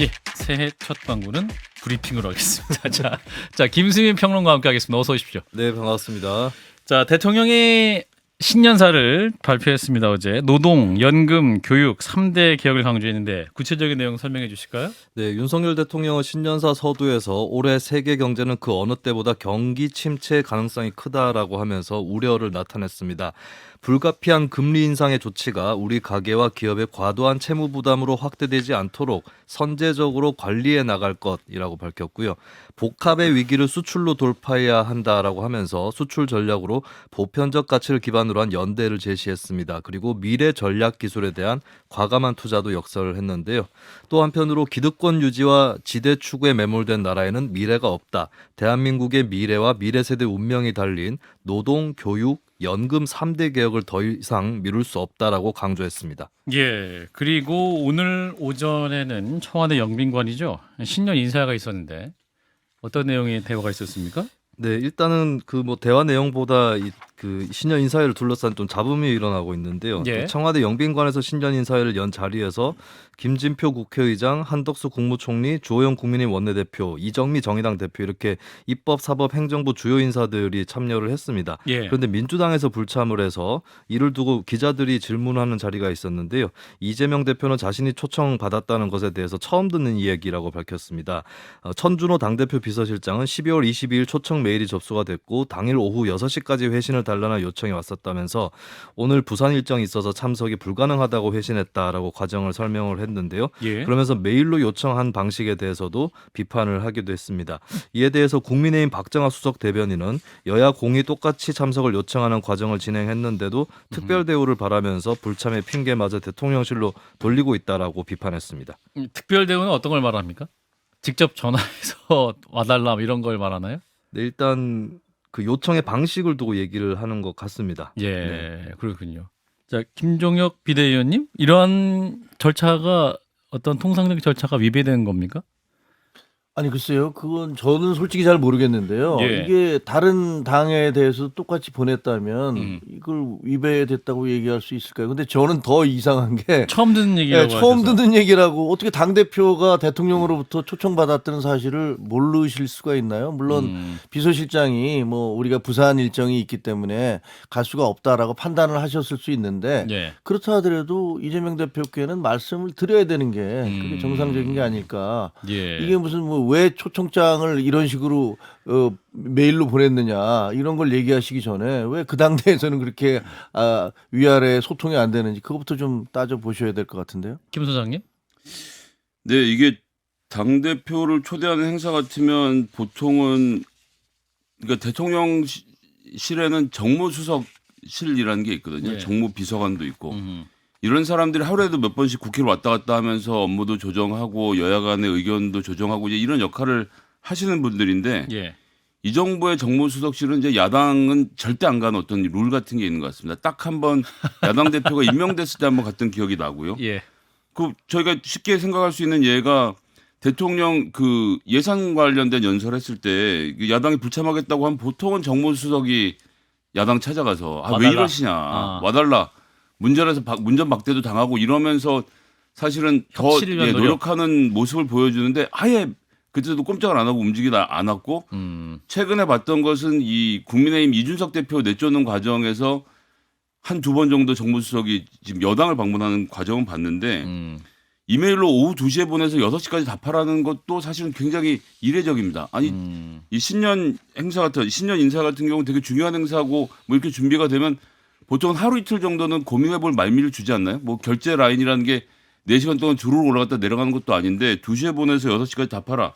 예, 새해 첫 광고는 브리핑으로 하겠습니다. 자, 김수민 평론가와 함께하겠습니다. 어서 오십시오. 네, 반갑습니다. 자, 대통령이 신년사를 발표했습니다. 어제 노동, 연금, 교육 3대 개혁을 강조했는데 구체적인 내용 설명해 주실까요? 네, 윤석열 대통령은 신년사 서두에서 올해 세계 경제는 그 어느 때보다 경기 침체 가능성이 크다라고 하면서 우려를 나타냈습니다. 불가피한 금리 인상의 조치가 우리 가계와 기업의 과도한 채무 부담으로 확대되지 않도록 선제적으로 관리해 나갈 것이라고 밝혔고요. 복합의 위기를 수출로 돌파해야 한다라고 하면서 수출 전략으로 보편적 가치를 기반으로 한 연대를 제시했습니다. 그리고 미래 전략 기술에 대한 과감한 투자도 역설을 했는데요. 또 한편으로 기득권 유지와 지대 추구에 매몰된 나라에는 미래가 없다. 대한민국의 미래와 미래 세대 운명이 달린 노동, 교육, 연금 3대 개혁을 더 이상 미룰 수 없다라고 강조했습니다. 예, 그리고 오늘 오전에는 청와대 영빈관이죠. 신년 인사가 있었는데 어떤 내용의 대화가 있었습니까? 네, 일단은 그 대화 내용보다 그 신년 인사회를 둘러싼 좀 잡음이 일어나고 있는데요. 예. 청와대 영빈관에서 신년 인사회를 연 자리에서 김진표 국회의장, 한덕수 국무총리, 주호영 국민의힘 원내대표, 이정미 정의당 대표 이렇게 입법, 사법, 행정부 주요 인사들이 참여를 했습니다. 예. 그런데 민주당에서 불참을 해서 이를 두고 기자들이 질문하는 자리가 있었는데요. 이재명 대표는 자신이 초청받았다는 것에 대해서 처음 듣는 이야기라고 밝혔습니다. 천준호 당대표 비서실장은 12월 22일 초청 메일이 접수가 됐고 당일 오후 6시까지 회신을 달라는 요청이 왔었다면서 오늘 부산 일정이 있어서 참석이 불가능하다고 회신했다라고 과정을 설명을 했는데요. 예. 그러면서 메일로 요청한 방식에 대해서도 비판을 하기도 했습니다. 이에 대해서 국민의힘 박정아 수석 대변인은 여야 공이 똑같이 참석을 요청하는 과정을 진행했는데도 특별 대우를 바라면서 불참의 핑계마저 대통령실로 돌리고 있다라고 비판했습니다. 특별 대우는 어떤 걸 말합니까? 직접 전화해서 와달라 이런 걸 말하나요? 네, 일단 그 요청의 방식을 두고 얘기를 하는 것 같습니다. 예, 네. 그렇군요. 자, 김종혁 비대위원님, 이러한 절차가 어떤 통상적 절차가 위배된 겁니까? 아니 글쎄요. 그건 저는 솔직히 잘 모르겠는데요. 예. 이게 다른 당에 대해서 똑같이 보냈다면 이걸 위배됐다고 얘기할 수 있을까요? 근데 저는 더 이상한 게 처음 듣는 얘기라고 처음 하셔서. 듣는 얘기라고 어떻게 당대표가 대통령으로부터 초청받았다는 사실을 모르실 수가 있나요? 물론 비서실장이 뭐 우리가 부산 일정이 있기 때문에 갈 수가 없다라고 판단을 하셨을 수 있는데 예. 그렇다 하더라도 이재명 대표께는 말씀을 드려야 되는 게 그게 정상적인 게 아닐까. 예. 이게 무슨 뭐 왜 초청장을 이런 식으로 메일로 보냈느냐 이런 걸 얘기하시기 전에 왜 그 당대에서는 그렇게 위아래 소통이 안 되는지 그것부터 좀 따져 보셔야 될 것 같은데요. 김 소장님? 네, 이게 당 대표를 초대하는 행사 같으면 보통은 그러니까 대통령실에는 정무수석실이라는 게 있거든요. 예. 정무비서관도 있고 이런 사람들이 하루에도 몇 번씩 국회를 왔다 갔다 하면서 업무도 조정하고 여야 간의 의견도 조정하고 이제 이런 역할을 하시는 분들인데 예. 이 정부의 정무수석실은 이제 야당은 절대 안 가는 어떤 룰 같은 게 있는 것 같습니다. 딱 한 번 야당 대표가 임명됐을 때 한번 갔던 기억이 나고요. 예. 그 저희가 쉽게 생각할 수 있는 예가 대통령 그 예산 관련된 연설했을 때 야당이 불참하겠다고 하면 보통은 정무수석이 야당 찾아가서 왜 와달라. 이러시냐 와달라 문전에서 문전박대도 당하고 이러면서 사실은 더 협치를 위한 노력. 노력하는 모습을 보여주는데 아예 그때도 꼼짝을 안 하고 움직이지 않았고 최근에 봤던 것은 이 국민의힘 이준석 대표 내쫓는 과정에서 한두 번 정도 정무수석이 지금 여당을 방문하는 과정은 봤는데 이메일로 오후 2시에 보내서 6시까지 답하라는 것도 사실은 굉장히 이례적입니다. 아니 이 신년 인사 같은 경우는 되게 중요한 행사고 뭐 이렇게 준비가 되면 보통 하루 이틀 정도는 고민해볼 말미를 주지 않나요? 뭐 결제 라인이라는 게 4시간 동안 주로 올라갔다 내려가는 것도 아닌데 2시에 보내서 6시까지 답하라.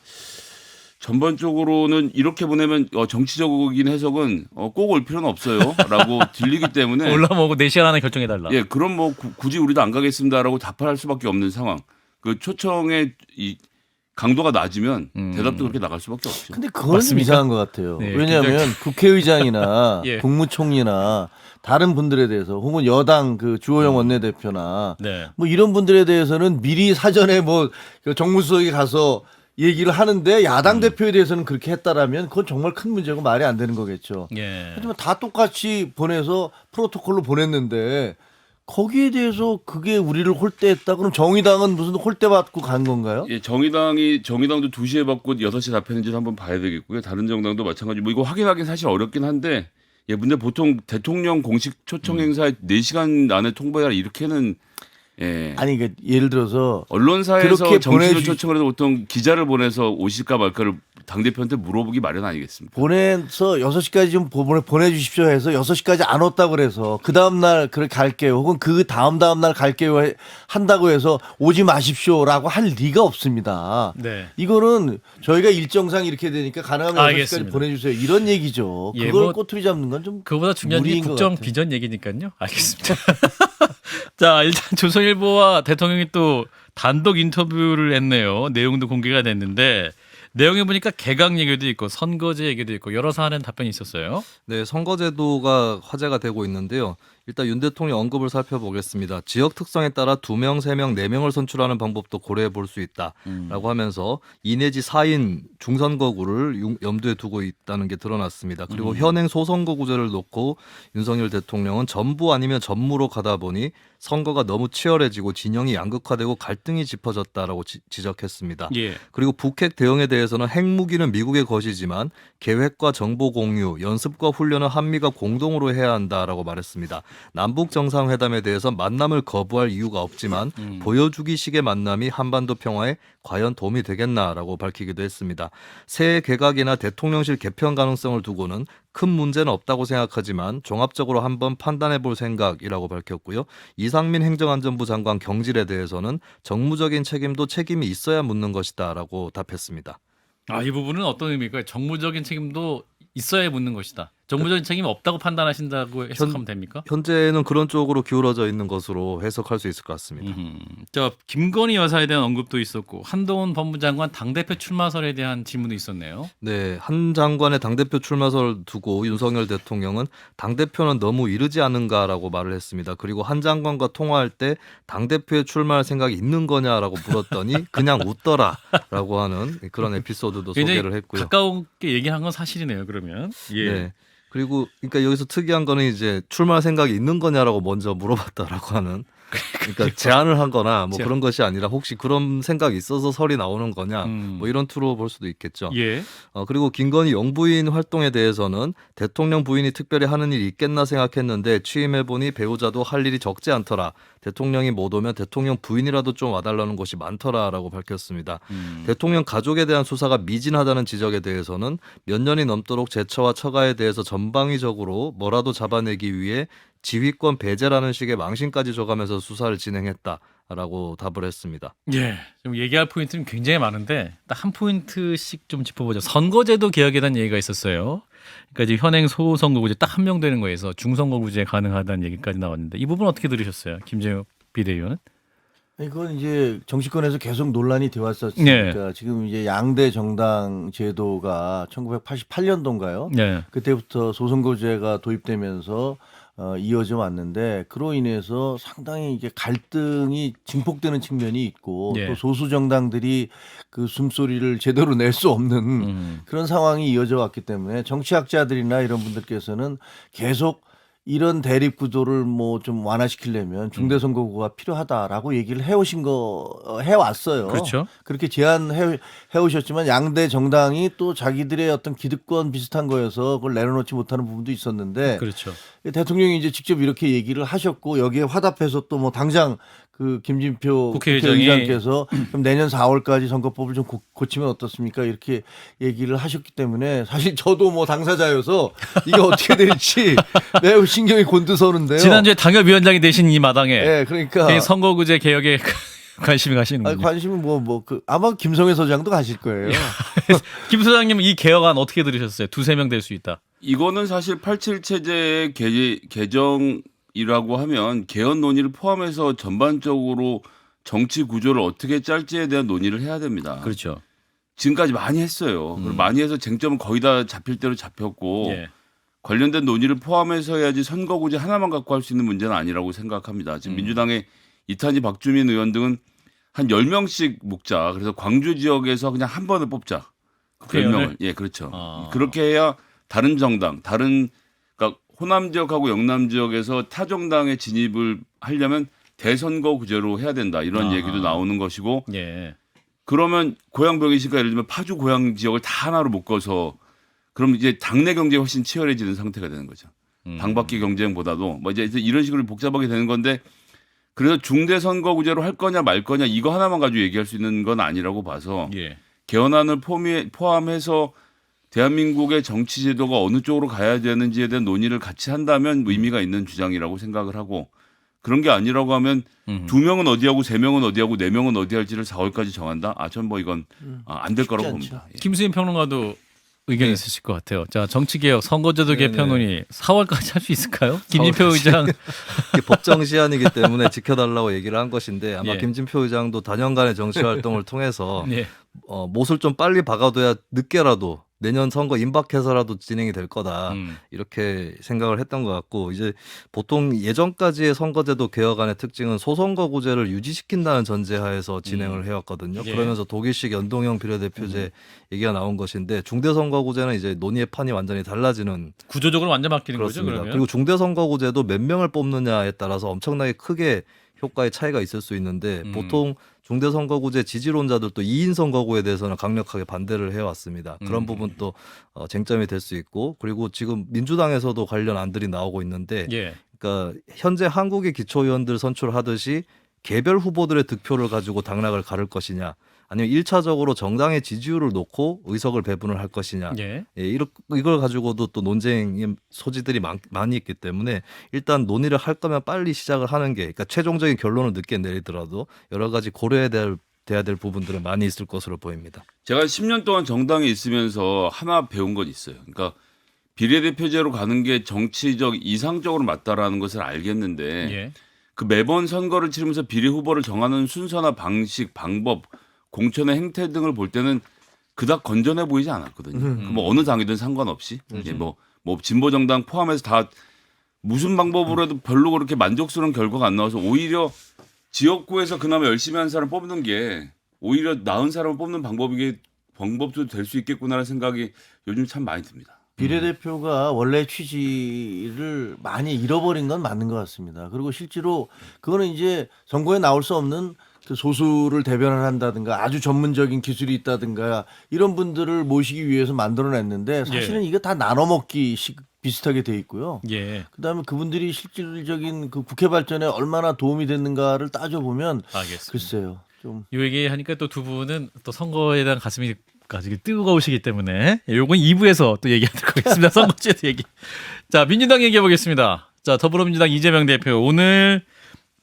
전반적으로는 이렇게 보내면 정치적인 해석은 꼭 올 필요는 없어요. 라고 들리기 때문에. 올라오고 4시간 안에 결정해달라. 예, 그럼 뭐 굳이 우리도 안 가겠습니다라고 답할 수밖에 없는 상황. 그 초청의 이 강도가 낮으면 대답도 그렇게 나갈 수밖에 없죠. 근데 그건 맞습니까? 이상한 것 같아요. 네, 왜냐하면 국회의장이나 예. 국무총리나 다른 분들에 대해서 혹은 여당 그 주호영 원내대표나 네. 뭐 이런 분들에 대해서는 미리 사전에 뭐 정무수석이 가서 얘기를 하는데 야당 대표에 대해서는 그렇게 했다라면 그건 정말 큰 문제고 말이 안 되는 거겠죠. 예. 하지만 다 똑같이 보내서 프로토콜로 보냈는데 거기에 대해서 그게 우리를 홀대했다. 그럼 정의당은 무슨 홀대받고 간 건가요? 예, 정의당도 2시에 받고 6시에 답했는지 한번 봐야 되겠고요. 다른 정당도 마찬가지. 뭐 이거 확인하기는 사실 어렵긴 한데 예, 근데 보통 대통령 공식 초청 행사에 4시간 안에 통보해라 이렇게는 예. 아니 그러니까 예를 들어서 언론사에서 그렇게 정치를 초청을 해도 보통 기자를 보내서 오실까 말까를 당대표한테 물어보기 마련 아니겠습니까? 보내서 6시까지 좀 보내주십시오 해서 6시까지 안 왔다고 그래서 그 다음날 그렇게 갈게요. 혹은 그 다음날 갈게요 한다고 해서 오지 마십시오라고 할 리가 없습니다. 네. 이거는 저희가 일정상 이렇게 되니까 가능하면 6시까지 알겠습니다. 보내주세요. 이런 얘기죠. 예, 그걸 뭐 꼬투리 잡는 건 좀 그보다 중요한 게 무리인 것 국정 같아요. 비전 얘기니까요. 알겠습니다. 자, 일단 조선일보와 대통령이 또 단독 인터뷰를 했네요. 내용도 공개가 됐는데 내용에 보니까 개각 얘기도 있고 선거제 얘기도 있고 여러 사안에 답변이 있었어요. 네, 선거제도가 화제가 되고 있는데요. 일단 윤 대통령 언급을 살펴보겠습니다. 지역 특성에 따라 2명, 3명, 4명을 선출하는 방법도 고려해 볼 수 있다라고 하면서 2 내지 4인 중선거구를 염두에 두고 있다는 게 드러났습니다. 그리고 현행 소선거구제를 놓고 윤석열 대통령은 전부 아니면 전무로 가다 보니 선거가 너무 치열해지고 진영이 양극화되고 갈등이 짚어졌다라고 지적했습니다. 예. 그리고 북핵 대응에 대해서는 핵무기는 미국의 것이지만 계획과 정보 공유, 연습과 훈련은 한미가 공동으로 해야 한다라고 말했습니다. 남북 정상회담에 대해서 만남을 거부할 이유가 없지만 보여주기식의 만남이 한반도 평화에 과연 도움이 되겠나라고 밝히기도 했습니다. 새 개각이나 대통령실 개편 가능성을 두고는 큰 문제는 없다고 생각하지만 종합적으로 한번 판단해 볼 생각이라고 밝혔고요. 이상민 행정안전부 장관 경질에 대해서는 정무적인 책임도 책임이 있어야 묻는 것이다라고 답했습니다. 아, 이 부분은 어떤 의미일까요? 정무적인 책임도 있어야 묻는 것이다. 정무적인 책임이 없다고 판단하신다고 해석하면 됩니까? 현재는 그런 쪽으로 기울어져 있는 것으로 해석할 수 있을 것 같습니다. 자, 김건희 여사에 대한 언급도 있었고 한동훈 법무장관 당대표 출마설에 대한 질문도 있었네요. 네, 한 장관의 당대표 출마설을 두고 윤석열 대통령은 당대표는 너무 이르지 않은가라고 말을 했습니다. 그리고 한 장관과 통화할 때 당대표에 출마할 생각이 있는 거냐라고 물었더니 그냥 웃더라라고 하는 그런 에피소드도 소개를 했고요. 가까우게 얘기한 건 사실이네요. 그러면 예. 네. 그리고 그러니까 여기서 특이한 거는 이제 출마할 생각이 있는 거냐라고 먼저 물어봤다라고 하는 그러니까 제안을 한 거나 뭐 그런 것이 아니라 혹시 그런 생각이 있어서 설이 나오는 거냐 뭐 이런 투로 볼 수도 있겠죠. 예. 그리고 김건희 영부인 활동에 대해서는 대통령 부인이 특별히 하는 일이 있겠나 생각했는데 취임해보니 배우자도 할 일이 적지 않더라. 대통령이 못 오면 대통령 부인이라도 좀 와달라는 곳이 많더라라고 밝혔습니다. 대통령 가족에 대한 수사가 미진하다는 지적에 대해서는 몇 년이 넘도록 제처와 처가에 대해서 전방위적으로 뭐라도 잡아내기 위해 지휘권 배제라는 식의 망신까지 줘가면서 수사를 진행했다라고 답을 했습니다. 예. 좀 얘기할 포인트는 굉장히 많은데 딱 한 포인트씩 좀 짚어보죠. 선거제도 개혁에 대한 얘기가 있었어요. 그러니까 지금 현행 소선거구제 딱 한 명 되는 거에서 중선거구제 가능하다는 얘기까지 나왔는데 이 부분 어떻게 들으셨어요, 김재욱 비대위원? 이건 이제 정치권에서 계속 논란이 되어 왔었으니까 네. 지금 이제 양대 정당 제도가 1988년도인가요? 네. 그때부터 소선거제가 도입되면서 이어져 왔는데 그로 인해서 상당히 이게 갈등이 증폭되는 측면이 있고 네. 또 소수 정당들이 그 숨소리를 제대로 낼 수 없는 그런 상황이 이어져 왔기 때문에 정치학자들이나 이런 분들께서는 계속 이런 대립 구도를 뭐 좀 완화시키려면 중대선거구가 필요하다라고 얘기를 해왔어요. 그렇죠. 그렇게 해오셨지만 양대 정당이 또 자기들의 어떤 기득권 비슷한 거여서 그걸 내려놓지 못하는 부분도 있었는데 그렇죠. 대통령이 이제 직접 이렇게 얘기를 하셨고 여기에 화답해서 또 뭐 당장 그 김진표 국회의장께서 그럼 내년 4월까지 선거법을 좀 고치면 어떻습니까? 이렇게 얘기를 하셨기 때문에 사실 저도 뭐 당사자여서 이게 어떻게 될지 매우 신경이 곤두서는데요. 지난주에 당협위원장이 되신 이 마당에 네, 그러니까 선거구제 개혁에 관심이 가시는군요. 관심은 아마 김성회 소장도 가실 거예요. 김 소장님 이 개혁안 어떻게 들으셨어요? 2-3명 될 수 있다. 이거는 사실 87 체제의 개정이라고 하면 개헌 논의를 포함해서 전반적으로 정치 구조를 어떻게 짤지에 대한 논의를 해야 됩니다. 그렇죠. 지금까지 많이 했어요. 그리고 많이 해서 쟁점은 거의 다 잡힐 대로 잡혔고 예. 관련된 논의를 포함해서 해야지 선거구제 하나만 갖고 할 수 있는 문제는 아니라고 생각합니다. 지금 민주당의 이탄희 박주민 의원 등은 한 10명씩 묶자. 그래서 광주 지역에서 그냥 한 번을 뽑자. 10명을. 예, 그렇죠. 그렇게 해야 다른 정당, 그러니까 호남 지역하고 영남 지역에서 타 정당에 진입을 하려면 대선거구제로 해야 된다 이런 아하. 얘기도 나오는 것이고 예. 그러면 고향 병이시가 예를 들면 파주 고향 지역을 다 하나로 묶어서 그럼 이제 당내 경쟁이 훨씬 치열해지는 상태가 되는 거죠. 당바퀴 경쟁보다도 뭐 이제 이런 식으로 복잡하게 되는 건데 그래서 중대 선거구제로 할 거냐 말 거냐 이거 하나만 가지고 얘기할 수 있는 건 아니라고 봐서 예. 개헌안을 포함해서 대한민국의 정치 제도가 어느 쪽으로 가야 되는지에 대한 논의를 같이 한다면 의미가 있는 주장이라고 생각을 하고 그런 게 아니라고 하면 두 명은 어디하고 세 명은 어디하고 네 명은 어디 할지를 4월까지 정한다. 전 뭐 이건 안 될 거라고 쉽지 봅니다. 예. 김수현 평론가도 의견이 있으실 것 같아요. 자, 정치개혁, 선거제도 네네. 개편 논의 4월까지 할 수 있을까요? 김진표 의장. 이게 법정 시한이기 때문에 지켜달라고 얘기를 한 것인데 아마 예. 김진표 의장도 다년간의 정치 활동을 통해서 예. 못을 좀 빨리 박아둬야 늦게라도 내년 선거 임박해서라도 진행이 될 거다 이렇게 생각을 했던 것 같고 이제 보통 예전까지의 선거제도 개혁안의 특징은 소선거구제를 유지시킨다는 전제하에서 진행을 해왔거든요. 예. 그러면서 독일식 연동형 비례대표제 얘기가 나온 것인데 중대선거구제는 이제 논의의 판이 완전히 달라지는 구조적으로 완전 바뀌는 거죠, 그렇습니다. 그러면. 그리고 중대선거구제도 몇 명을 뽑느냐에 따라서 엄청나게 크게 효과의 차이가 있을 수 있는데 보통 중대선거구제 지지론자들도 2인 선거구에 대해서는 강력하게 반대를 해왔습니다. 그런 부분도 쟁점이 될 수 있고 그리고 지금 민주당에서도 관련 안들이 나오고 있는데 예. 그러니까 현재 한국의 기초의원들 선출하듯이 개별 후보들의 득표를 가지고 당락을 가를 것이냐 아니면 1차적으로 정당의 지지율을 놓고 의석을 배분을 할 것이냐 예. 이걸 가지고도 또 논쟁의 소지들이 많이 있기 때문에 일단 논의를 할 거면 빨리 시작을 하는 게 그러니까 최종적인 결론을 늦게 내리더라도 여러 가지 고려해야 될 부분들은 많이 있을 것으로 보입니다. 제가 10년 동안 정당에 있으면서 하나 배운 건 있어요. 그러니까 비례대표제로 가는 게 정치적 이상적으로 맞다라는 것을 알겠는데 예. 그 매번 선거를 치르면서 비례 후보를 정하는 순서나 방식, 방법, 공천의 행태 등을 볼 때는 그닥 건전해 보이지 않았거든요. 뭐 어느 당이든 상관없이 예, 뭐 진보 정당 포함해서 다 무슨 방법으로 해도 별로 그렇게 만족스러운 결과가 안 나와서 오히려 지역구에서 그나마 열심히 하는 사람 뽑는 게 오히려 나은 사람을 뽑는 방법도 될 수 있겠구나라는 생각이 요즘 참 많이 듭니다. 비례대표가 원래 취지를 많이 잃어버린 건 맞는 것 같습니다. 그리고 실제로 그거는 이제 선거에 나올 수 없는 그 소수를 대변을 한다든가 아주 전문적인 기술이 있다든가 이런 분들을 모시기 위해서 만들어냈는데 사실은 이거 다 나눠먹기 비슷하게 돼 있고요. 예. 그다음에 그분들이 실질적인 그 국회 발전에 얼마나 도움이 됐는가를 따져보면 알겠습니다. 글쎄요. 좀 요 얘기하니까 또 두 분은 또 선거에 대한 가슴이 아주 뜨거우시기 때문에 요건 2부에서 또 얘기하도록 하겠습니다. 선거제도 얘기. 자, 민주당 얘기해 보겠습니다. 자, 더불어민주당 이재명 대표 오늘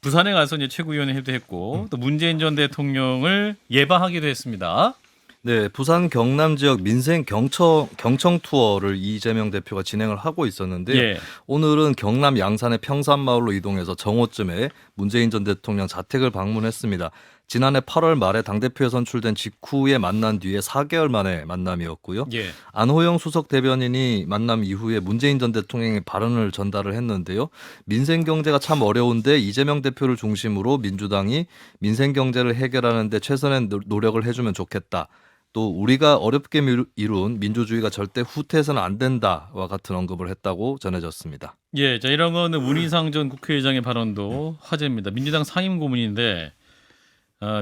부산에 가서 이제 최고위원 회의도 했고 또 문재인 전 대통령을 예방하기도 했습니다. 네, 부산 경남 지역 민생 경청 투어를 이재명 대표가 진행을 하고 있었는데요. 예. 오늘은 경남 양산의 평산마을로 이동해서 정오쯤에 문재인 전 대통령 자택을 방문했습니다. 지난해 8월 말에 당대표에 선출된 직후에 만난 뒤에 4개월 만에 만남이었고요. 예. 안호영 수석 대변인이 만남 이후에 문재인 전 대통령의 발언을 전달을 했는데요. 민생 경제가 참 어려운데 이재명 대표를 중심으로 민주당이 민생 경제를 해결하는 데 최선의 노력을 해주면 좋겠다. 또 우리가 어렵게 이룬 민주주의가 절대 후퇴해서는 안 된다와 같은 언급을 했다고 전해졌습니다. 예, 자 이런 거는 문희상 전 국회의장의 발언도 화제입니다. 민주당 상임 고문인데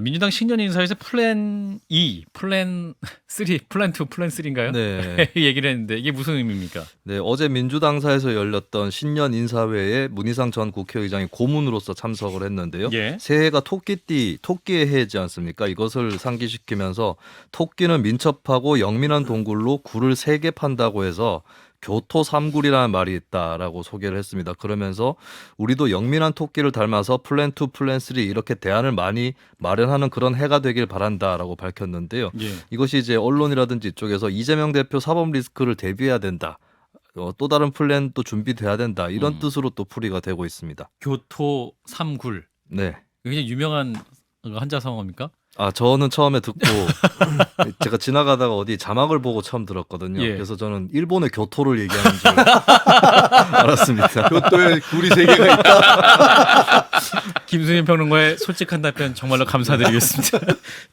민주당 신년 인사에서 플랜 2, 플랜 3, 플랜 2, 플랜 3인가요? 네. 얘기를 했는데 이게 무슨 의미입니까? 네, 어제 민주당사에서 열렸던 신년 인사회에 문희상 전 국회의장이 고문으로서 참석을 했는데요. 예. 새해가 토끼의 해지 않습니까? 이것을 상기시키면서 토끼는 민첩하고 영민한 동굴로 굴을 3개 판다고 해서 교토 삼굴이라는 말이 있다라고 소개를 했습니다. 그러면서 우리도 영민한 토끼를 닮아서 플랜 2, 플랜 3 이렇게 대안을 많이 마련하는 그런 해가 되길 바란다라고 밝혔는데요. 예. 이것이 이제 언론이라든지 이쪽에서 이재명 대표 사법 리스크를 대비해야 된다. 또 다른 플랜도 준비돼야 된다. 이런 뜻으로 또 풀이가 되고 있습니다. 교토 삼굴. 네. 굉장히 유명한 한자 성어입니까? 저는 처음에 듣고 제가 지나가다가 어디 자막을 보고 처음 들었거든요. 예. 그래서 저는 일본의 교토를 얘기하는 줄 알았습니다. 교토에 굴이 3개가 있다. 김수현 평론가의 솔직한 답변 정말로 감사드리겠습니다.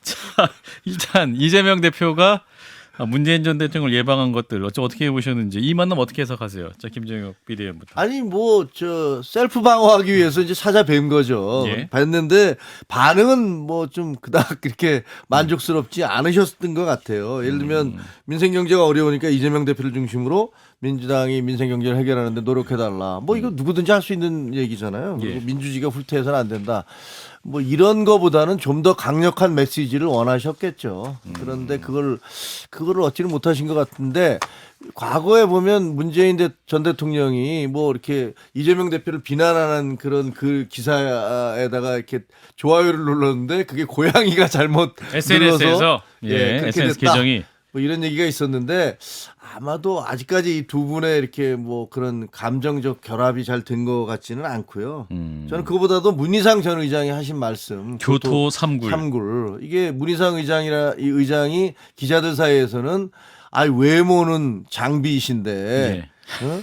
자, 일단 이재명 대표가 문재인 전 대통령을 예방한 것들 어떻게 보셨는지 이 만남 어떻게 해석하세요? 자 김정혁 비대위원부터. 아니 뭐 저 셀프 방어하기 위해서 이제 찾아뵌 거죠. 예. 뵀는데 반응은 뭐 좀 그닥 그렇게 만족스럽지 않으셨던 것 같아요. 예를 들면 민생 경제가 어려우니까 이재명 대표를 중심으로 민주당이 민생 경제를 해결하는데 노력해달라. 뭐 이거 누구든지 할 수 있는 얘기잖아요. 그리고 예. 민주주의가 후퇴해서는 안 된다. 뭐 이런 거보다는 좀 더 강력한 메시지를 원하셨겠죠. 그런데 그걸 얻지는 못하신 것 같은데 과거에 보면 문재인 전 대통령이 뭐 이렇게 이재명 대표를 비난하는 그런 그 기사에다가 이렇게 좋아요를 눌렀는데 그게 고양이가 잘못 SNS에서 눌러서 그렇게 SNS 됐다. 계정이 뭐 이런 얘기가 있었는데 아마도 아직까지 이 두 분의 이렇게 뭐 그런 감정적 결합이 잘 된 것 같지는 않고요. 저는 그거보다도 문희상 전 의장이 하신 말씀 교토 삼굴. 삼굴 이게 문희상 이 의장이 기자들 사이에서는 외모는 장비이신데 예. 어?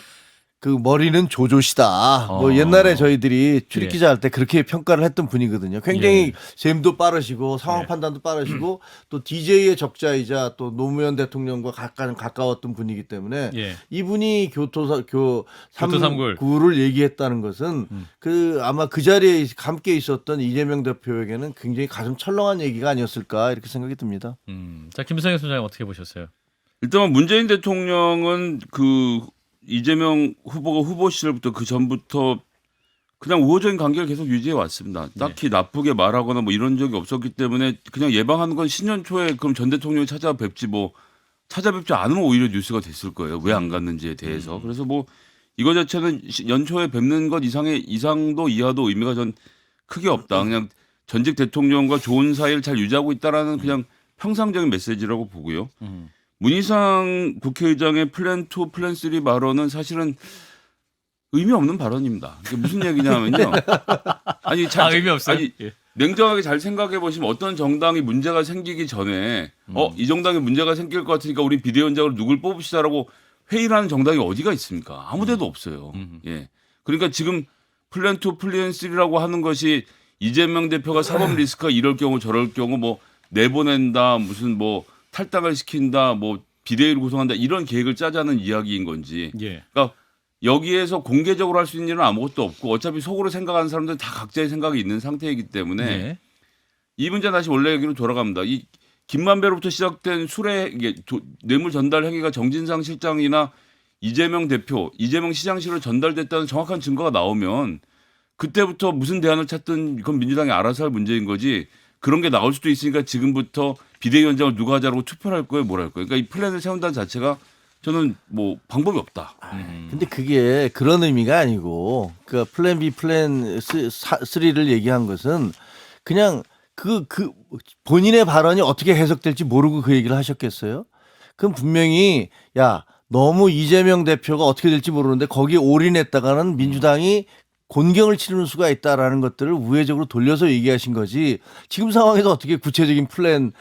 그 머리는 조조시다. 뭐 어. 옛날에 저희들이 출입 예. 기자 할 때 그렇게 평가를 했던 분이거든요. 굉장히 예. 셈도 빠르시고 상황 예. 판단도 빠르시고 또 DJ의 적자이자 또 노무현 대통령과 가까웠던 분이기 때문에 예. 이분이 교토 삼굴. 삼굴을 얘기했다는 것은 그 아마 그 자리에 함께 있었던 이재명 대표에게는 굉장히 가슴 철렁한 얘기가 아니었을까 이렇게 생각이 듭니다. 자 김성현 소장님 어떻게 보셨어요? 일단 문재인 대통령은 그 이재명 후보가 후보 시절부터 그 전부터 그냥 우호적인 관계를 계속 유지해 왔습니다. 딱히 나쁘게 말하거나 뭐 이런 적이 없었기 때문에 그냥 예방하는 건 신년 초에 그럼 전 대통령이 찾아뵙지 뭐 찾아뵙지 않으면 오히려 뉴스가 됐을 거예요. 왜 안 갔는지에 대해서. 그래서 뭐 이거 자체는 연초에 뵙는 것 이상도 이하도 의미가 전 크게 없다. 그냥 전직 대통령과 좋은 사이를 잘 유지하고 있다라는 그냥 평상적인 메시지라고 보고요. 문희상 국회의장의 플랜 2, 플랜 3 발언은 사실은 의미 없는 발언입니다. 이게 무슨 얘기냐면요. 아니, 의미 없어요? 아니, 예. 냉정하게 잘 생각해 보시면 어떤 정당이 문제가 생기기 전에 이 정당에 문제가 생길 것 같으니까 우리 비대위원장으로 누굴 뽑읍시다라고 회의를 하는 정당이 어디가 있습니까? 아무데도 없어요. 예. 그러니까 지금 플랜 2, 플랜 3라고 하는 것이 이재명 대표가 사법 리스크가 이럴 경우 저럴 경우 뭐 내보낸다 무슨 뭐 탈당을 시킨다 뭐 비대위를 구성한다 이런 계획을 짜자는 이야기인 건지 예. 그러니까 여기에서 공개적으로 할 수 있는 일은 아무것도 없고 어차피 속으로 생각하는 사람들은 다 각자의 생각이 있는 상태이기 때문에 예. 이 문제 다시 원래 얘기로 돌아갑니다. 이 김만배로부터 시작된 수뢰 이게 뇌물 전달 행위가 정진상 실장이나 이재명 대표, 이재명 시장실로 전달됐다는 정확한 증거가 나오면 그때부터 무슨 대안을 찾든 그건 민주당이 알아서 할 문제인 거지 그런 게 나올 수도 있으니까 지금부터 비대위원장을 누가 하자고 투표를 할 거예요, 뭘 할 거예요. 그러니까 이 플랜을 세운다는 자체가 저는 뭐 방법이 없다. 근데 그게 그런 의미가 아니고 그 플랜 B, 플랜 3를 얘기한 것은 그냥 그 본인의 발언이 어떻게 해석될지 모르고 그 얘기를 하셨겠어요? 그럼 분명히 야 너무 이재명 대표가 어떻게 될지 모르는데 거기에 올인했다가는 민주당이 곤경을 치르는 수가 있다라는 것들을 우회적으로 돌려서 얘기하신 거지 지금 상황에서 어떻게 구체적인 플랜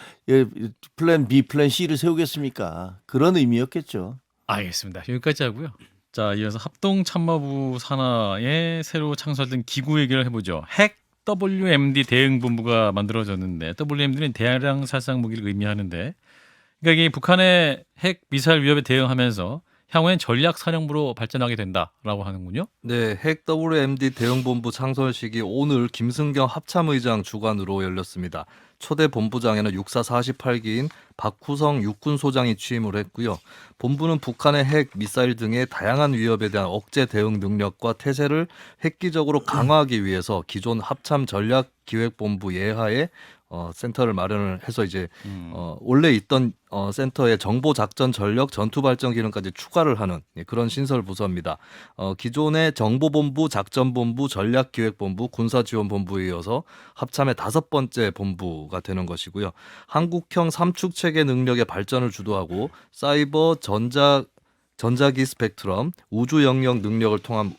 B, 플랜 C를 세우겠습니까? 그런 의미였겠죠. 알겠습니다. 여기까지 하고요. 자, 이어서 합동참모부 산하에 새로 창설된 기구 얘기를 해보죠. 핵 WMD 대응본부가 만들어졌는데 WMD는 대량 살상 무기를 의미하는데 그러니까 이게 북한의 핵 미사일 위협에 대응하면서 향후엔 전략사령부로 발전하게 된다라고 하는군요. 네, 핵 WMD 대응본부 창설식이 오늘 김승경 합참의장 주관으로 열렸습니다. 초대 본부장에는 육사 48기인 박후성 육군소장이 취임을 했고요. 본부는 북한의 핵, 미사일 등의 다양한 위협에 대한 억제 대응 능력과 태세를 획기적으로 강화하기 위해서 기존 합참 전략기획본부 예하에 센터를 마련을 해서 이제 원래 있던 센터의 정보 작전 전력 전투 발전 기능까지 추가를 하는 그런 신설 부서입니다. 기존의 정보본부, 작전본부, 전략기획본부, 군사지원본부에 이어서 합참의 5번째 본부가 되는 것이고요. 한국형 삼축 체계 능력의 발전을 주도하고 사이버, 전자기 스펙트럼, 우주 영역 능력을 통한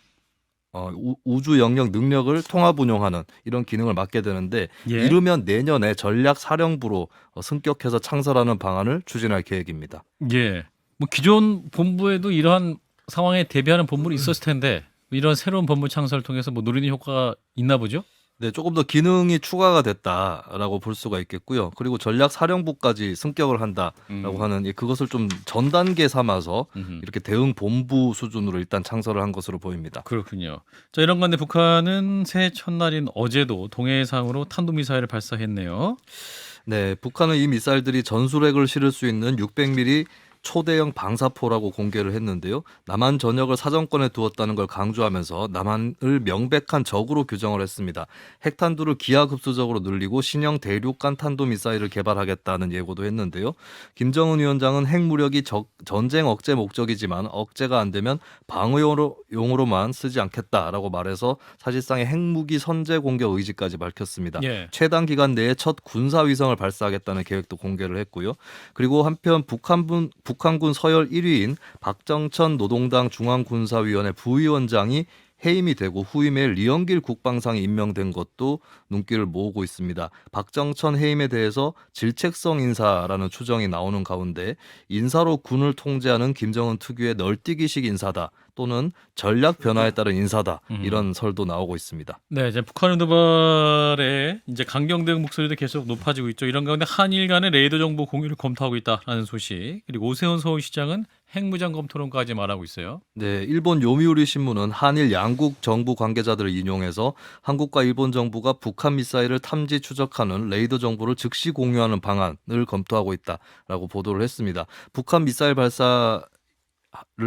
우주 영역 능력을 통합 운용하는 이런 기능을 맡게 되는데 예. 이르면 내년에 전략사령부로 승격해서 창설하는 방안을 추진할 계획입니다. 예. 뭐 기존 본부에도 이러한 상황에 대비하는 본부는 있었을 텐데 이런 새로운 본부 창설을 통해서 뭐 노리는 효과가 있나 보죠? 네, 조금 더 기능이 추가가 됐다라고 볼 수가 있겠고요. 그리고 전략사령부까지 승격을 한다라고 하는 그것을 좀 전 단계 삼아서 이렇게 대응 본부 수준으로 일단 창설을 한 것으로 보입니다. 그렇군요. 자, 이런 건데 북한은 새해 첫날인 어제도 동해상으로 탄도미사일을 발사했네요. 네, 북한은 이 미사일들이 전술핵을 실을 수 있는 600mm 초대형 방사포라고 공개를 했는데요. 남한 전역을 사정권에 두었다는 걸 강조하면서 남한을 명백한 적으로 규정을 했습니다. 핵탄두를 기하급수적으로 늘리고 신형 대륙간 탄도미사일을 개발하겠다는 예고도 했는데요. 김정은 위원장은 핵무력이 전쟁 억제 목적이지만 억제가 안 되면 방어용으로만 쓰지 않겠다라고 말해서 사실상의 핵무기 선제 공격 의지까지 밝혔습니다. 예. 최단 기간 내에 첫 군사위성을 발사하겠다는 계획도 공개를 했고요. 그리고 한편 북한군 서열 1위인 박정천 노동당 중앙군사위원회 부위원장이 해임이 되고 후임에 리영길 국방상이 임명된 것도 눈길을 모으고 있습니다. 박정천 해임에 대해서 질책성 인사라는 추정이 나오는 가운데 인사로 군을 통제하는 김정은 특유의 널뛰기식 인사다 또는 전략 변화에 따른 인사다 이런 설도 나오고 있습니다. 네, 이제 북한의 도발에 이제 강경 대응 목소리도 계속 높아지고 있죠. 이런 가운데 한일 간의 레이더 정보 공유를 검토하고 있다라는 소식. 그리고 오세훈 서울시장은 핵무장검 토론까지 말하고 있어요. 네, 일본 요미우리 신문은 한일 양국 정부 관계자들을 인용해서 한국과 일본 정부가 북한 미사일을 탐지 추적하는 레이더 정보를 즉시 공유하는 방안을 검토하고 있다라고 보도를 했습니다. 북한 미사일 발사를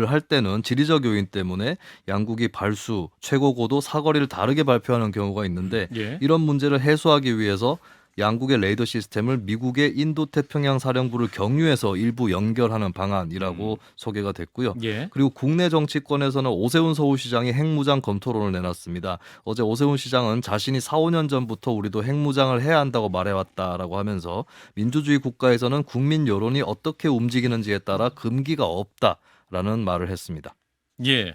할 때는 지리적 요인 때문에 양국이 발수, 최고 고도, 사거리를 다르게 발표하는 경우가 있는데 예. 이런 문제를 해소하기 위해서 양국의 레이더 시스템을 미국의 인도태평양 사령부를 경유해서 일부 연결하는 방안이라고 소개가 됐고요. 예. 그리고 국내 정치권에서는 오세훈 서울시장이 핵무장 검토론을 내놨습니다. 어제 오세훈 시장은 자신이 4, 5년 전부터 우리도 핵무장을 해야 한다고 말해왔다라고 하면서 민주주의 국가에서는 국민 여론이 어떻게 움직이는지에 따라 금기가 없다라는 말을 했습니다. 예.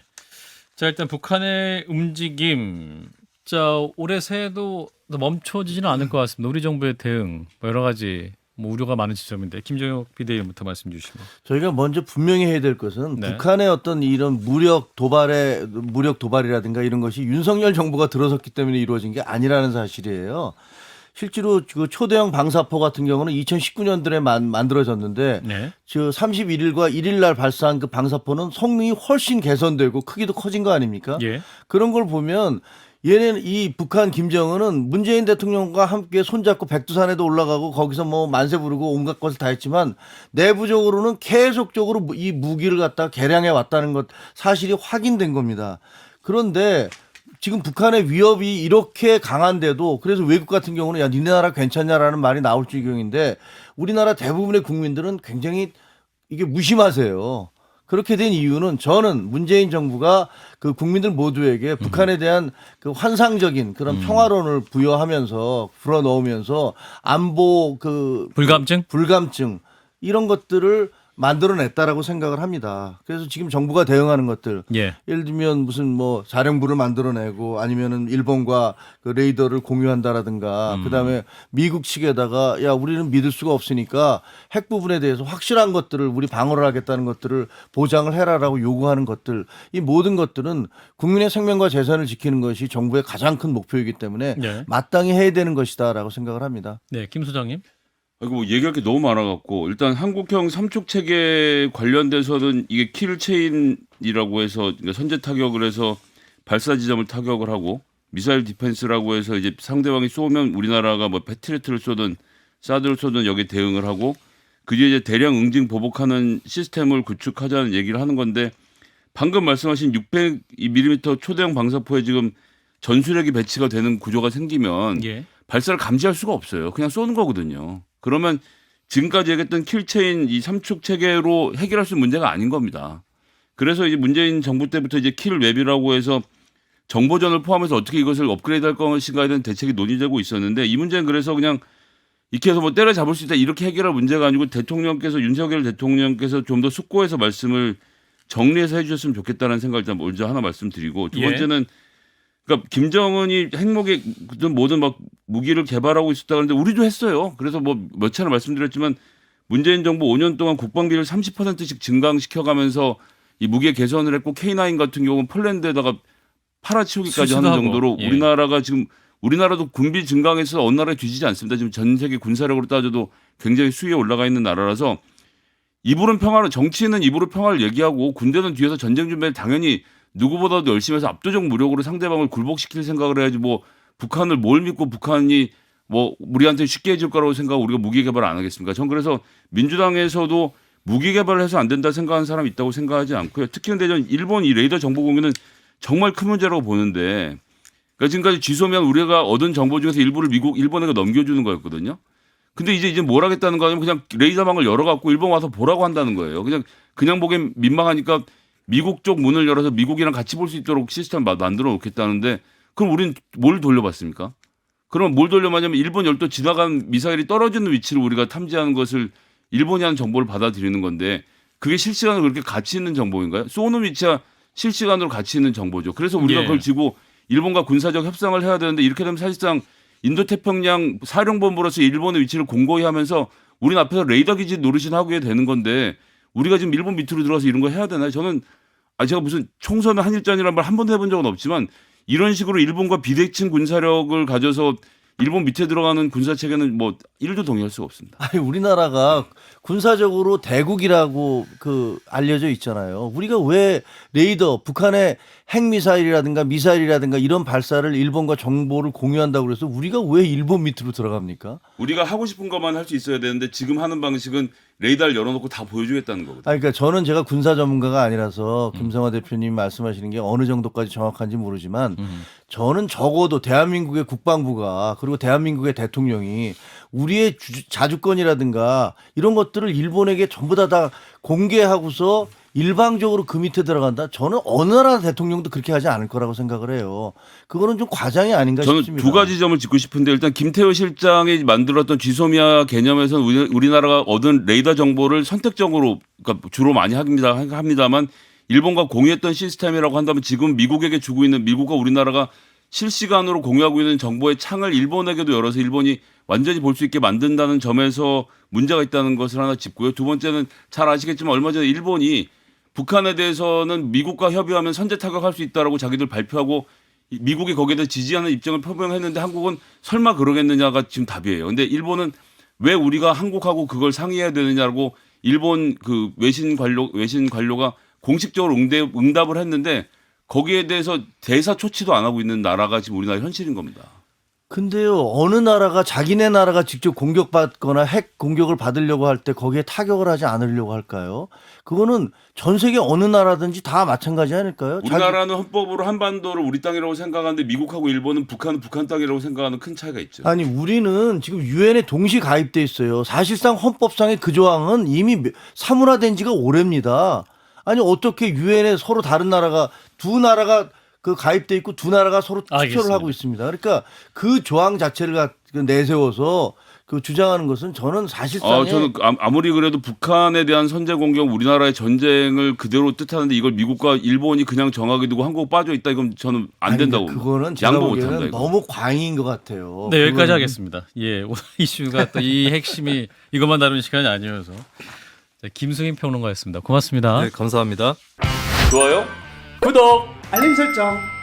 자, 일단 북한의 움직임. 자, 올해 새해도 멈춰지지는 않을 것 같습니다. 우리 정부의 대응 뭐 여러 가지 우려가 많은 지점인데 김정혁 비대위원부터 말씀 주시면. 저희가 먼저 분명히 해야 될 것은 네. 북한의 어떤 이런 무력 도발이라든가 이런 것이 윤석열 정부가 들어섰기 때문에 이루어진 게 아니라는 사실이에요. 실제로 그 초대형 방사포 같은 경우는 2019년도에 만들어졌는데 네. 저 31일과 1일 날 발사한 그 방사포는 성능이 훨씬 개선되고 크기도 커진 거 아닙니까? 예. 그런 걸 보면 얘는 이 북한 김정은은 문재인 대통령과 함께 손잡고 백두산에도 올라가고 거기서 뭐 만세 부르고 온갖 것을 다 했지만 내부적으로는 계속적으로 이 무기를 갖다 개량해 왔다는 것 사실이 확인된 겁니다. 그런데 지금 북한의 위협이 이렇게 강한데도 그래서 외국 같은 경우는 야 니네 나라 괜찮냐라는 말이 나올 지경인데 우리나라 대부분의 국민들은 굉장히 이게 무심하세요. 그렇게 된 이유는 저는 문재인 정부가 그 국민들 모두에게 북한에 대한 그 환상적인 그런 평화론을 부여하면서 불어넣으면서 안보 그 불감증 이런 것들을 만들어냈다라고 생각을 합니다. 그래서 지금 정부가 대응하는 것들, 예. 예를 들면 무슨 뭐 사령부를 만들어내고 아니면은 일본과 그 레이더를 공유한다라든가, 그다음에 미국 측에다가 야 우리는 믿을 수가 없으니까 핵 부분에 대해서 확실한 것들을 우리 방어를 하겠다는 것들을 보장을 해라라고 요구하는 것들, 이 모든 것들은 국민의 생명과 재산을 지키는 것이 정부의 가장 큰 목표이기 때문에 네. 마땅히 해야 되는 것이다라고 생각을 합니다. 네, 김 소장님. 이거 뭐 얘기할 게 너무 많아갖고 일단 한국형 삼축 체계 관련돼서는 이게 킬체인이라고 해서 그러니까 선제 타격을 해서 발사 지점을 타격을 하고 미사일 디펜스라고 해서 이제 상대방이 쏘면 우리나라가 뭐 패트리어트를 쏘든 사드를 쏘든 여기에 대응을 하고 그 뒤에 이제 대량 응징 보복하는 시스템을 구축하자는 얘기를 하는 건데 방금 말씀하신 600mm 초대형 방사포에 지금 전술핵이 배치가 되는 구조가 생기면 예. 발사를 감지할 수가 없어요. 그냥 쏘는 거거든요. 그러면 지금까지 얘기했던 킬체인 이 삼축 체계로 해결할 수 있는 문제가 아닌 겁니다. 그래서 이제 문재인 정부 때부터 이제 킬웹이라고 해서 정보전을 포함해서 어떻게 이것을 업그레이드할 것인가에 대한 대책이 논의되고 있었는데 이 문제는 그래서 그냥 이렇게 해서 뭐 때려잡을 수 있다 이렇게 해결할 문제가 아니고 대통령께서 윤석열 대통령께서 좀 더 숙고해서 말씀을 정리해서 해주셨으면 좋겠다는 생각을 일단 먼저 하나 말씀드리고 두 번째는 그러니까 김정은이 핵무기든 뭐든 막 무기를 개발하고 있었다 그러는데 우리도 했어요. 그래서 뭐 몇 차례 말씀드렸지만 문재인 정부 5년 동안 국방비를 30%씩 증강시켜가면서 이 무기 개선을 했고 K9 같은 경우는 폴란드에다가 팔아치우기까지 하는 정도로 예. 우리나라가 지금 우리나라도 군비 증강에 있어서 어느 나라에 뒤지지 않습니다. 지금 전 세계 군사력으로 따져도 굉장히 수위에 올라가 있는 나라라서 입으로는 평화를 정치인은 입으로 평화를 얘기하고 군대는 뒤에서 전쟁 준비를 당연히 누구보다도 열심히 해서 압도적 무력으로 상대방을 굴복시킬 생각을 해야지 뭐 북한을 뭘 믿고 북한이 뭐 우리한테 쉽게 해줄 거라고 생각하고 우리가 무기 개발 안 하겠습니까? 전 그래서 민주당에서도 무기 개발을 해서 안 된다 생각하는 사람이 있다고 생각하지 않고요. 특히 근데 전 일본 이 레이더 정보 공유는 정말 큰 문제라고 보는데 그러니까 지금까지 지소면 우리가 얻은 정보 중에서 일부를 일본에게 넘겨주는 거였거든요. 근데 이제 뭘 하겠다는 거 아니면 그냥 레이더망을 열어갖고 일본 와서 보라고 한다는 거예요. 그냥 보기엔 민망하니까 미국 쪽 문을 열어서 미국이랑 같이 볼 수 있도록 시스템 만들어 놓겠다는데 그럼 우리는 뭘 돌려봤습니까? 그럼 뭘 돌려봤냐면 일본 열도 지나간 미사일이 떨어지는 위치를 우리가 탐지하는 것을 일본이 하는 정보를 받아들이는 건데 그게 실시간으로 그렇게 가치 있는 정보인가요? 쏘는 위치와 실시간으로 가치 있는 정보죠. 그래서 우리가 그걸 지고 일본과 군사적 협상을 해야 되는데 이렇게 되면 사실상 인도태평양 사령본부로서 일본의 위치를 공고히 하면서 우린 앞에서 레이더 기지 노릇이나 하게 되는 건데 우리가 지금 일본 밑으로 들어가서 이런 거 해야 되나요? 저는 제가 무슨 총선을 한일전이라는 말 한 번도 해본 적은 없지만 이런 식으로 일본과 비대칭 군사력을 가져서 일본 밑에 들어가는 군사체계는 뭐 1도 동의할 수가 없습니다. 아니 우리나라가 군사적으로 대국이라고 알려져 있잖아요. 우리가 왜 레이더 북한의 핵미사일이라든가 미사일이라든가 이런 발사를 일본과 정보를 공유한다고 그래서 우리가 왜 일본 밑으로 들어갑니까? 우리가 하고 싶은 것만 할 수 있어야 되는데 지금 하는 방식은 레이더를 열어놓고 다 보여주겠다는 거거든요. 그러니까 저는 제가 군사 전문가가 아니라서 김성화 대표님 말씀하시는 게 어느 정도까지 정확한지 모르지만 저는 적어도 대한민국의 국방부가 그리고 대한민국의 대통령이 우리의 자주권이라든가 이런 것들을 일본에게 전부 다 공개하고서 일방적으로 그 밑에 들어간다. 저는 어느 나라 대통령도 그렇게 하지 않을 거라고 생각을 해요. 그거는 좀 과장이 아닌가 저는 싶습니다. 두 가지 점을 짚고 싶은데 일단 김태호 실장이 만들었던 쥐소미아 개념에서는 우리나라가 얻은 레이더 정보를 선택적으로 그러니까 주로 많이 합니다만 일본과 공유했던 시스템이라고 한다면 지금 미국에게 주고 있는 미국과 우리나라가 실시간으로 공유하고 있는 정보의 창을 일본에게도 열어서 일본이 완전히 볼 수 있게 만든다는 점에서 문제가 있다는 것을 하나 짚고요. 두 번째는 잘 아시겠지만 얼마 전에 일본이 북한에 대해서는 미국과 협의하면 선제 타격할 수 있다라고 자기들 발표하고 미국이 거기에 대해 지지하는 입장을 표명했는데 한국은 설마 그러겠느냐가 지금 답이에요. 근데 일본은 왜 우리가 한국하고 그걸 상의해야 되느냐고 일본 그 외신 관료가 공식적으로 응답을 했는데 거기에 대해서 대사 조치도 안 하고 있는 나라가 지금 우리나라 현실인 겁니다. 근데요, 어느 나라가 자기네 나라가 직접 공격받거나 핵 공격을 받으려고 할 때 거기에 타격을 하지 않으려고 할까요? 그거는 전 세계 어느 나라든지 다 마찬가지 아닐까요? 우리나라는 헌법으로 한반도를 우리 땅이라고 생각하는데 미국하고 일본은 북한은 북한 땅이라고 생각하는 큰 차이가 있죠. 아니 우리는 지금 유엔에 동시 가입돼 있어요. 사실상 헌법상의 그 조항은 이미 사문화된 지가 오래입니다. 아니 어떻게 유엔에 서로 다른 나라가 두 나라가 가입돼 있고 두 나라가 서로 투표를 하고 있습니다. 그러니까 그 조항 자체를 내세워서 주장하는 것은 저는 사실상 저는 아무리 그래도 북한에 대한 선제 공격 우리나라의 전쟁을 그대로 뜻하는데 이걸 미국과 일본이 그냥 정하게 두고 한국 빠져 있다 이건 저는 안 된다고 그거는 제가 양보 보기에는 못한다. 너무 과잉인 것 같아요. 네, 여기까지 하겠습니다. 예, 오늘 이슈가 또 이 핵심이 이것만 다루는 시간이 아니어서 자, 김승인 평론가였습니다. 고맙습니다. 네, 감사합니다. 좋아요? 구독. 알림 설정.